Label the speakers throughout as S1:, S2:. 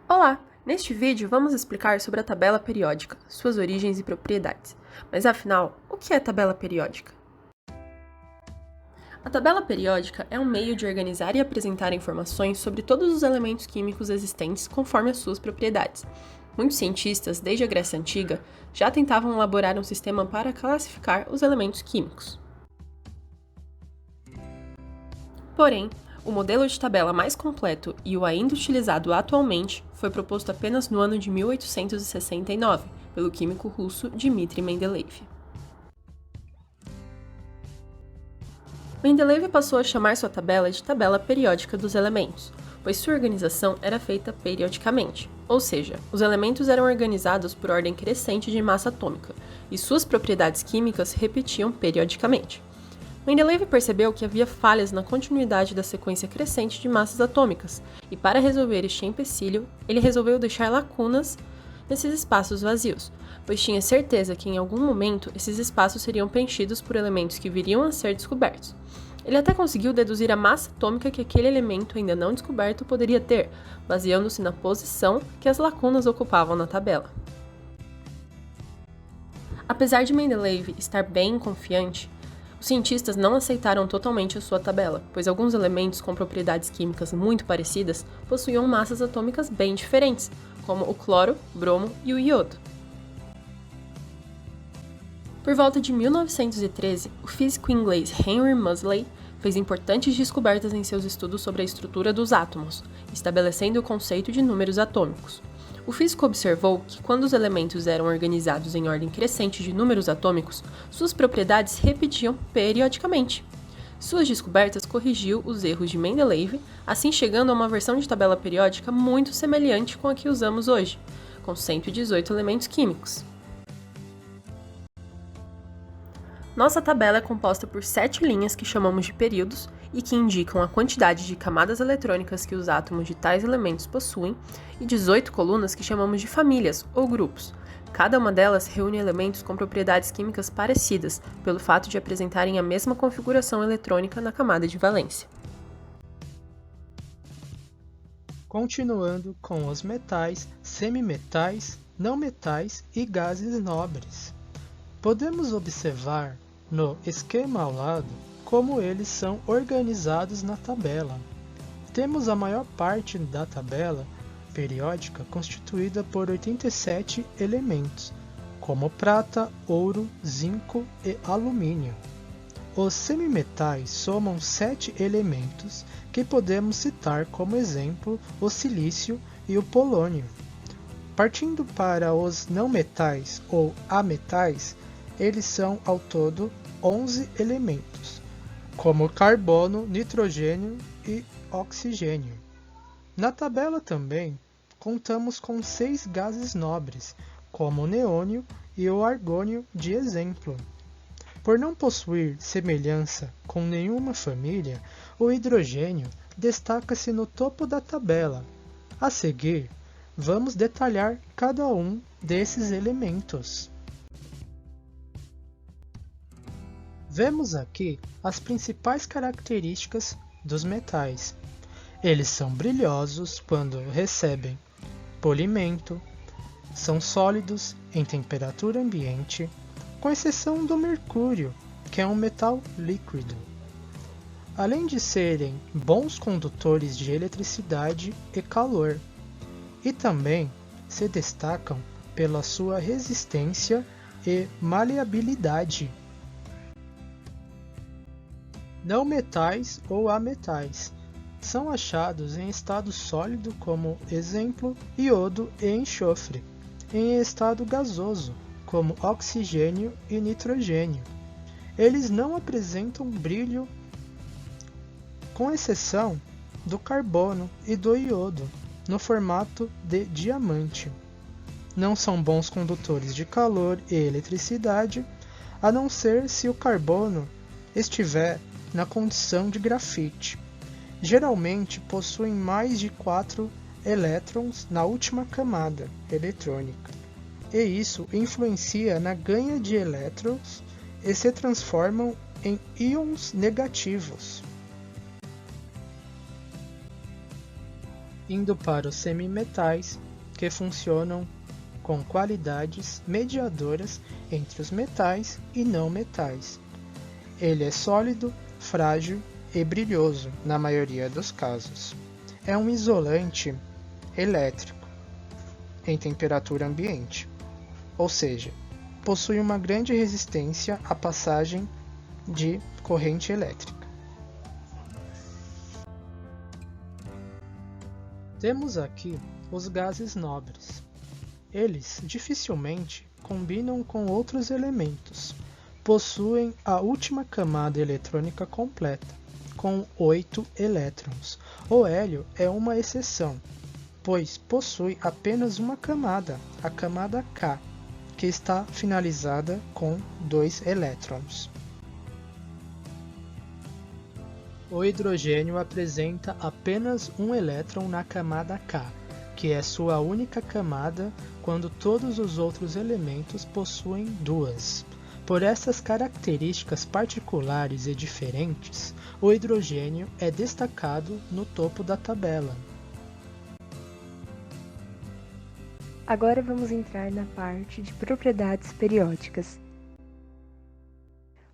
S1: Olá! Neste vídeo vamos explicar sobre a tabela periódica, suas origens e propriedades. Mas afinal, o que é tabela periódica? A tabela periódica é um meio de organizar e apresentar informações sobre todos os elementos químicos existentes conforme as suas propriedades. Muitos cientistas, desde a Grécia Antiga, já tentavam elaborar um sistema para classificar os elementos químicos. Porém, o modelo de tabela mais completo e o ainda utilizado atualmente foi proposto apenas no ano de 1869 pelo químico russo Dmitry Mendeleev. Mendeleev passou a chamar sua tabela de tabela periódica dos elementos, pois sua organização era feita periodicamente, ou seja, os elementos eram organizados por ordem crescente de massa atômica e suas propriedades químicas se repetiam periodicamente. Mendeleev percebeu que havia falhas na continuidade da sequência crescente de massas atômicas, e para resolver este empecilho, ele resolveu deixar lacunas nesses espaços vazios, pois tinha certeza que em algum momento esses espaços seriam preenchidos por elementos que viriam a ser descobertos. Ele até conseguiu deduzir a massa atômica que aquele elemento ainda não descoberto poderia ter, baseando-se na posição que as lacunas ocupavam na tabela. Apesar de Mendeleev estar bem confiante, os cientistas não aceitaram totalmente a sua tabela, pois alguns elementos com propriedades químicas muito parecidas possuíam massas atômicas bem diferentes, como o cloro, bromo e o iodo. Por volta de 1913, o físico inglês Henry Moseley fez importantes descobertas em seus estudos sobre a estrutura dos átomos, estabelecendo o conceito de números atômicos. O físico observou que, quando os elementos eram organizados em ordem crescente de números atômicos, suas propriedades se repetiam periodicamente. Suas descobertas corrigiu os erros de Mendeleev, assim chegando a uma versão de tabela periódica muito semelhante com a que usamos hoje, com 118 elementos químicos. Nossa tabela é composta por 7 linhas que chamamos de períodos e que indicam a quantidade de camadas eletrônicas que os átomos de tais elementos possuem, e 18 colunas que chamamos de famílias ou grupos. Cada uma delas reúne elementos com propriedades químicas parecidas, pelo fato de apresentarem a mesma configuração eletrônica na camada de valência.
S2: Continuando com os metais, semimetais, não metais e gases nobres. Podemos observar no esquema ao lado como eles são organizados na tabela. Temos a maior parte da tabela periódica constituída por 87 elementos, como prata, ouro, zinco e alumínio. Os semimetais somam 7 elementos que podemos citar como exemplo o silício e o polônio. Partindo para os não metais ou ametais, eles são ao todo 11 elementos, como carbono, nitrogênio e oxigênio. Na tabela também contamos com 6 gases nobres, como o neônio e o argônio de exemplo. Por não possuir semelhança com nenhuma família, o hidrogênio destaca-se no topo da tabela. A seguir, vamos detalhar cada um desses elementos. Vemos aqui as principais características dos metais. Eles são brilhosos quando recebem polimento, são sólidos em temperatura ambiente, com exceção do mercúrio, que é um metal líquido. Além de serem bons condutores de eletricidade e calor, e também se destacam pela sua resistência e maleabilidade. Não metais ou ametais são achados em estado sólido, como exemplo iodo e enxofre, em estado gasoso, como oxigênio e nitrogênio. Eles não apresentam brilho, com exceção do carbono e do iodo, no formato de diamante. Não são bons condutores de calor e eletricidade, a não ser se o carbono estiver na condição de grafite. Geralmente possuem mais de 4 elétrons na última camada eletrônica, e isso influencia na ganha de elétrons e se transformam em íons negativos. indo para os semimetais, que funcionam com qualidades mediadoras entre os metais e não metais. Ele é sólido, frágil e brilhoso na maioria dos casos. É um isolante elétrico em temperatura ambiente, ou seja, possui uma grande resistência à passagem de corrente elétrica. Temos aqui os gases nobres. Eles dificilmente combinam com outros elementos. Possuem a última camada eletrônica completa, com 8 elétrons. O hélio é uma exceção, pois possui apenas uma camada, a camada K, que está finalizada com 2 elétrons. O hidrogênio apresenta apenas um elétron na camada K, que é sua única camada quando todos os outros elementos possuem duas. Por essas características particulares e diferentes, o hidrogênio é destacado no topo da tabela.
S3: Agora vamos entrar na parte de propriedades periódicas.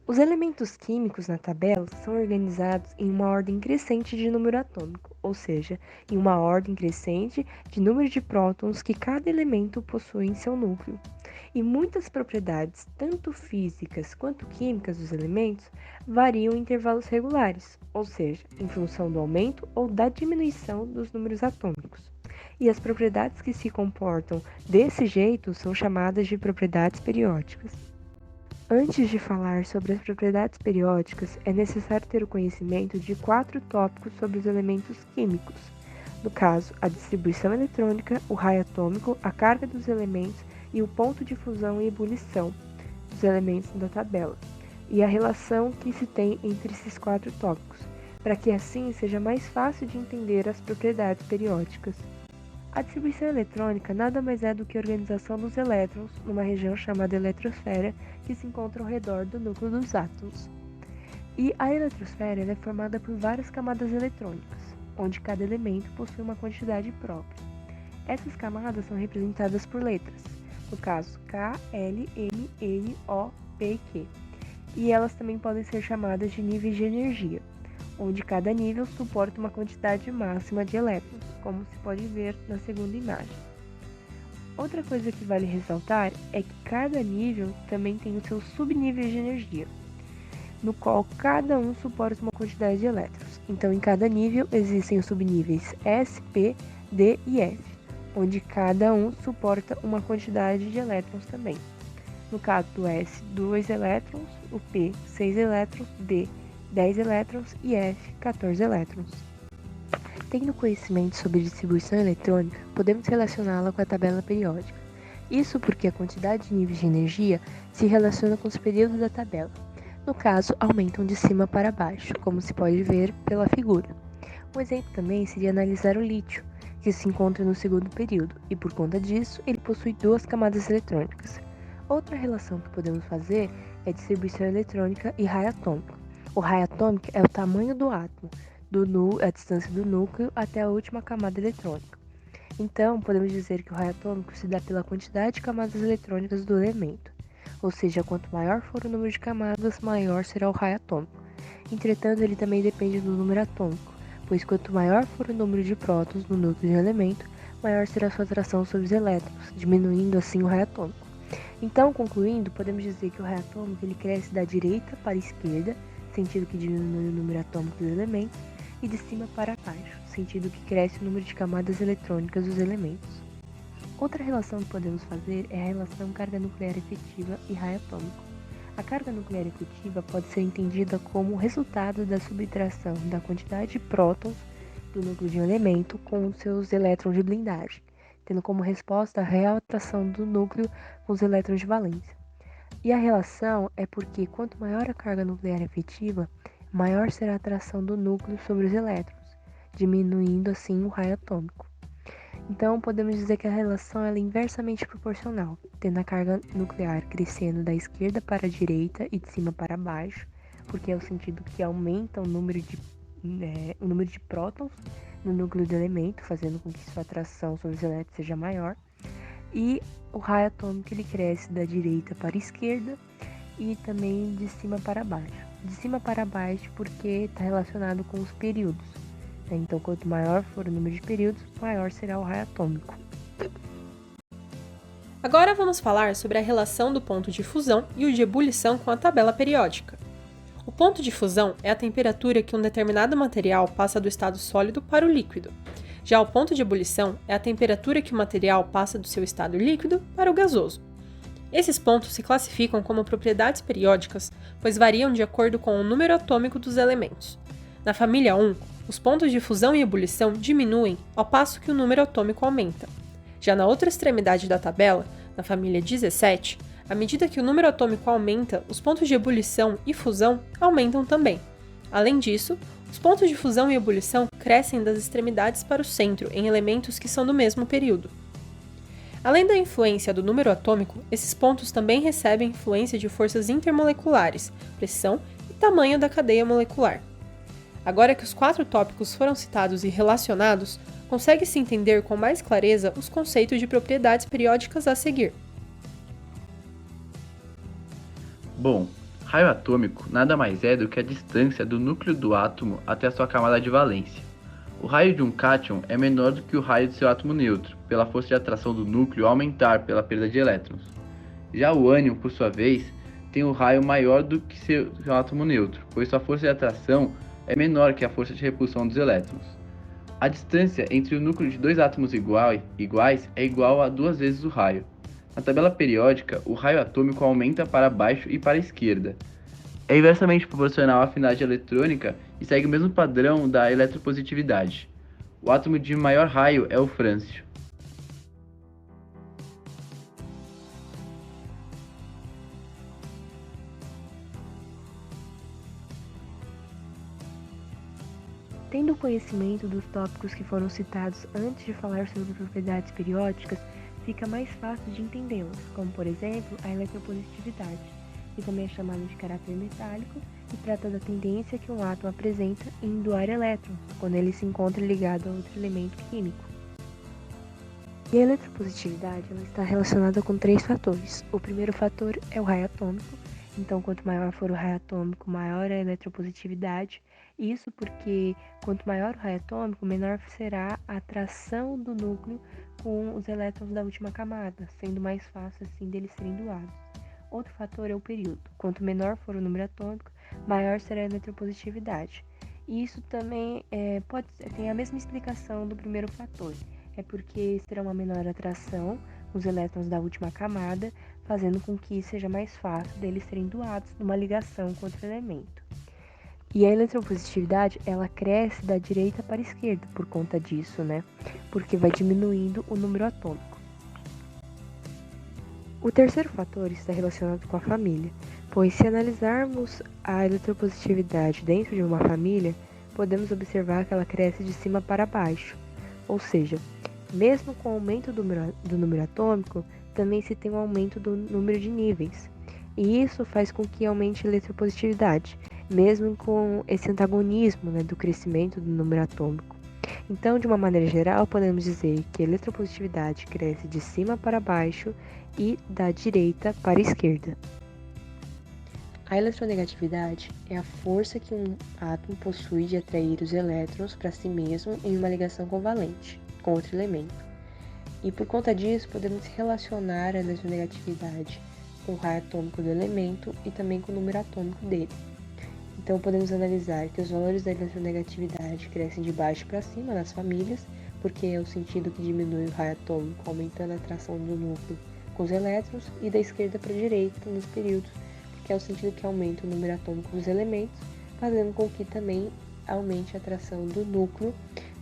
S3: Os elementos químicos na tabela são organizados em uma ordem crescente de número atômico, ou seja, em uma ordem crescente de número de prótons que cada elemento possui em seu núcleo. E muitas propriedades, tanto físicas quanto químicas dos elementos, variam em intervalos regulares, ou seja, em função do aumento ou da diminuição dos números atômicos. E as propriedades que se comportam desse jeito são chamadas de propriedades periódicas. Antes de falar sobre as propriedades periódicas, é necessário ter o conhecimento de 4 tópicos sobre os elementos químicos. No caso, a distribuição eletrônica, o raio atômico, a carga dos elementos e o ponto de fusão e ebulição dos elementos da tabela, e a relação que se tem entre esses 4 tópicos, para que assim seja mais fácil de entender as propriedades periódicas. A distribuição eletrônica nada mais é do que a organização dos elétrons numa região chamada eletrosfera que se encontra ao redor do núcleo dos átomos. E a eletrosfera é formada por várias camadas eletrônicas, onde cada elemento possui uma quantidade própria. Essas camadas são representadas por letras, no caso K, L, M, N, O, P e Q. E elas também podem ser chamadas de níveis de energia, onde cada nível suporta uma quantidade máxima de elétrons, como se pode ver na segunda imagem. Outra coisa que vale ressaltar é que cada nível também tem os seus subníveis de energia, no qual cada um suporta uma quantidade de elétrons. Então, em cada nível existem os subníveis S, P, D e F, onde cada um suporta uma quantidade de elétrons também. No caso do S, 2 elétrons, o P, 6 elétrons, D, 10 elétrons e F, 14 elétrons. Tendo conhecimento sobre distribuição eletrônica, podemos relacioná-la com a tabela periódica. Isso porque a quantidade de níveis de energia se relaciona com os períodos da tabela. No caso, aumentam de cima para baixo, como se pode ver pela figura. Um exemplo também seria analisar o lítio, que se encontra no segundo período, e por conta disso, ele possui 2 camadas eletrônicas. Outra relação que podemos fazer é distribuição eletrônica e raio atômico. O raio atômico é o tamanho do átomo, a distância do núcleo até a última camada eletrônica. Então, podemos dizer que o raio atômico se dá pela quantidade de camadas eletrônicas do elemento, ou seja, quanto maior for o número de camadas, maior será o raio atômico. Entretanto, ele também depende do número atômico, pois quanto maior for o número de prótons no núcleo de um elemento, maior será a sua atração sobre os elétrons, diminuindo assim o raio atômico. Então, concluindo, podemos dizer que o raio atômico ele cresce da direita para a esquerda, sentido que diminui o número atômico dos elementos, e de cima para baixo, sentido que cresce o número de camadas eletrônicas dos elementos. Outra relação que podemos fazer é a relação carga nuclear efetiva e raio atômico. A carga nuclear efetiva pode ser entendida como o resultado da subtração da quantidade de prótons do núcleo de um elemento com os seus elétrons de blindagem, tendo como resposta a real atração do núcleo com os elétrons de valência. E a relação é porque quanto maior a carga nuclear efetiva, maior será a atração do núcleo sobre os elétrons, diminuindo assim o raio atômico. Então, podemos dizer que a relação é inversamente proporcional, tendo a carga nuclear crescendo da esquerda para a direita e de cima para baixo, porque é o sentido que aumenta o número de prótons no núcleo do elemento, fazendo com que sua atração sobre os elétrons seja maior. E o raio atômico ele cresce da direita para a esquerda e também de cima para baixo. De cima para baixo porque está relacionado com os períodos. Então, quanto maior for o número de períodos, maior será o raio atômico.
S1: Agora vamos falar sobre a relação do ponto de fusão e o de ebulição com a tabela periódica. O ponto de fusão é a temperatura que um determinado material passa do estado sólido para o líquido. Já o ponto de ebulição é a temperatura que o material passa do seu estado líquido para o gasoso. Esses pontos se classificam como propriedades periódicas, pois variam de acordo com o número atômico dos elementos. Na família 1, os pontos de fusão e ebulição diminuem ao passo que o número atômico aumenta. Já na outra extremidade da tabela, na família 17, à medida que o número atômico aumenta, os pontos de ebulição e fusão aumentam também. Além disso, os pontos de fusão e ebulição crescem das extremidades para o centro em elementos que são do mesmo período. Além da influência do número atômico, esses pontos também recebem influência de forças intermoleculares, pressão e tamanho da cadeia molecular. Agora que os 4 tópicos foram citados e relacionados, consegue-se entender com mais clareza os conceitos de propriedades periódicas a seguir.
S4: Bom, raio atômico nada mais é do que a distância do núcleo do átomo até a sua camada de valência. O raio de um cátion é menor do que o raio de seu átomo neutro, pela força de atração do núcleo aumentar pela perda de elétrons. Já o ânion, por sua vez, tem um raio maior do que seu átomo neutro, pois sua força de atração é menor que a força de repulsão dos elétrons. A distância entre o núcleo de 2 átomos iguais é igual a 2 vezes o raio. Na tabela periódica, o raio atômico aumenta para baixo e para a esquerda. É inversamente proporcional à afinidade eletrônica e segue o mesmo padrão da eletropositividade. O átomo de maior raio é o frâncio.
S3: Tendo conhecimento dos tópicos que foram citados antes de falar sobre propriedades periódicas, fica mais fácil de entendê-las, como por exemplo a eletropositividade, que também é chamada de caráter metálico e trata da tendência que um átomo apresenta em doar elétrons, quando ele se encontra ligado a outro elemento químico. E a eletropositividade ela está relacionada com 3 fatores. O primeiro fator é o raio atômico, então quanto maior for o raio atômico, maior é a eletropositividade. Isso porque quanto maior o raio atômico, menor será a atração do núcleo com os elétrons da última camada, sendo mais fácil assim deles serem doados. Outro fator é o período. Quanto menor for o número atômico, maior será a eletropositividade. E isso também tem a mesma explicação do primeiro fator. É porque terá uma menor atração com os elétrons da última camada, fazendo com que seja mais fácil deles serem doados numa ligação com outro elemento. E a eletropositividade, ela cresce da direita para a esquerda por conta disso, né? Porque vai diminuindo o número atômico. O terceiro fator está relacionado com a família, pois se analisarmos a eletropositividade dentro de uma família, podemos observar que ela cresce de cima para baixo. Ou seja, mesmo com o aumento do número atômico, também se tem um aumento do número de níveis. E isso faz com que aumente a eletropositividade, mesmo com esse antagonismo, né, do crescimento do número atômico. Então, de uma maneira geral, podemos dizer que a eletropositividade cresce de cima para baixo e da direita para a esquerda. A eletronegatividade é a força que um átomo possui de atrair os elétrons para si mesmo em uma ligação covalente com outro elemento. E por conta disso, podemos relacionar a eletronegatividade com o raio atômico do elemento e também com o número atômico dele. Então, podemos analisar que os valores da eletronegatividade crescem de baixo para cima nas famílias, porque é o sentido que diminui o raio atômico, aumentando a atração do núcleo com os elétrons, e da esquerda para a direita nos períodos, que é o sentido que aumenta o número atômico dos elementos, fazendo com que também aumente a atração do núcleo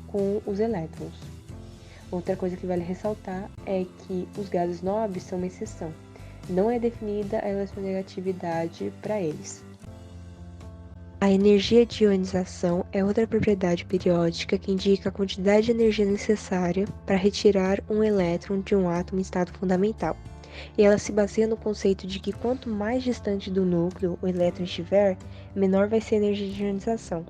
S3: com os elétrons. Outra coisa que vale ressaltar é que os gases nobres são uma exceção. Não é definida a eletronegatividade para eles. A energia de ionização é outra propriedade periódica que indica a quantidade de energia necessária para retirar um elétron de um átomo em estado fundamental. E ela se baseia no conceito de que quanto mais distante do núcleo o elétron estiver, menor vai ser a energia de ionização.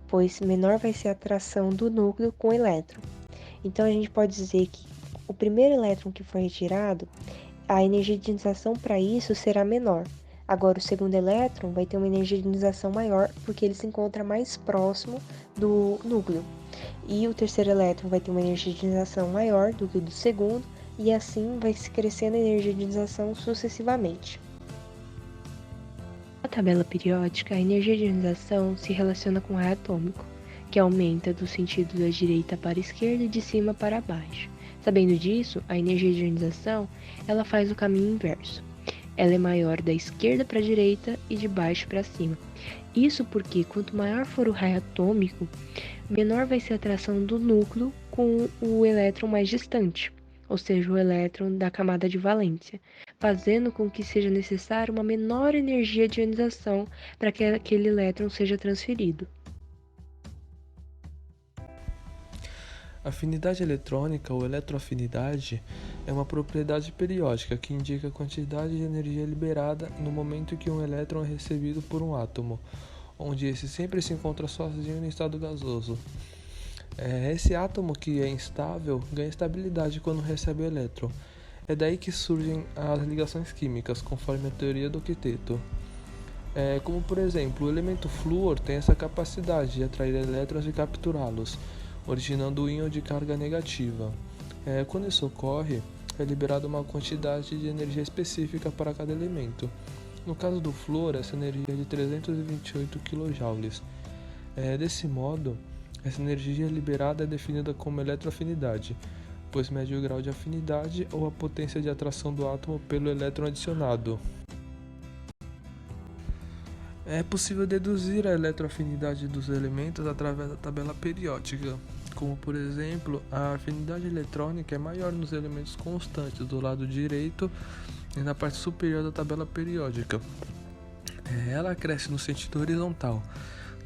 S3: pois menor vai ser a atração do núcleo com o elétron. Então a gente pode dizer que o primeiro elétron que foi retirado, a energia de ionização para isso será menor. Agora o segundo elétron vai ter uma energia de ionização maior porque ele se encontra mais próximo do núcleo. E o terceiro elétron vai ter uma energia de ionização maior do que o do segundo, e assim vai se crescendo a energia de ionização sucessivamente. Na tabela periódica, a energia de ionização se relaciona com o raio atômico, que aumenta do sentido da direita para a esquerda e de cima para baixo. Sabendo disso, a energia de ionização ela faz o caminho inverso. Ela é maior da esquerda para a direita e de baixo para cima. Isso porque quanto maior for o raio atômico, menor vai ser a atração do núcleo com o elétron mais distante, ou seja, o elétron da camada de valência, fazendo com que seja necessária uma menor energia de ionização para que aquele elétron seja transferido.
S5: Afinidade eletrônica ou eletroafinidade é uma propriedade periódica que indica a quantidade de energia liberada no momento que um elétron é recebido por um átomo, onde esse sempre se encontra sozinho no estado gasoso. Esse átomo que é instável ganha estabilidade quando recebe o elétron. É daí que surgem as ligações químicas, conforme a teoria do quinteto. Como por exemplo, o elemento flúor tem essa capacidade de atrair elétrons e capturá-los, originando o íon de carga negativa. Quando isso ocorre, é liberada uma quantidade de energia específica para cada elemento. No caso do flúor, essa energia é de 328 kJ. Desse modo, essa energia liberada é definida como eletroafinidade, pois mede o grau de afinidade ou a potência de atração do átomo pelo elétron adicionado. É possível deduzir a eletroafinidade dos elementos através da tabela periódica, como por exemplo, a afinidade eletrônica é maior nos elementos constantes do lado direito e na parte superior da tabela periódica. Ela cresce no sentido horizontal,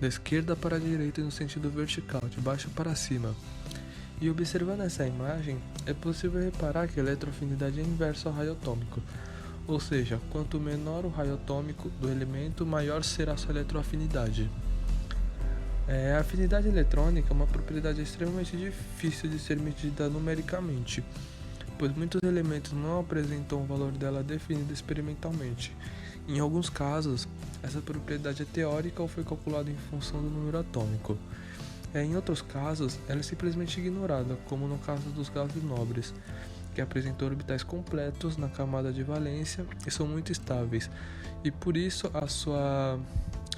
S5: da esquerda para a direita e no sentido vertical, de baixo para cima. E observando essa imagem, é possível reparar que a eletroafinidade é inversa ao raio atômico. Ou seja, quanto menor o raio atômico do elemento, maior será sua eletroafinidade. A afinidade eletrônica é uma propriedade extremamente difícil de ser medida numericamente, pois muitos elementos não apresentam o valor dela definido experimentalmente. Em alguns casos, essa propriedade é teórica ou foi calculada em função do número atômico. Em outros casos, ela é simplesmente ignorada, como no caso dos gases nobres, que apresentam orbitais completos na camada de valência e são muito estáveis, e por isso a sua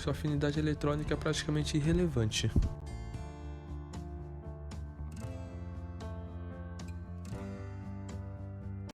S5: afinidade eletrônica é praticamente irrelevante.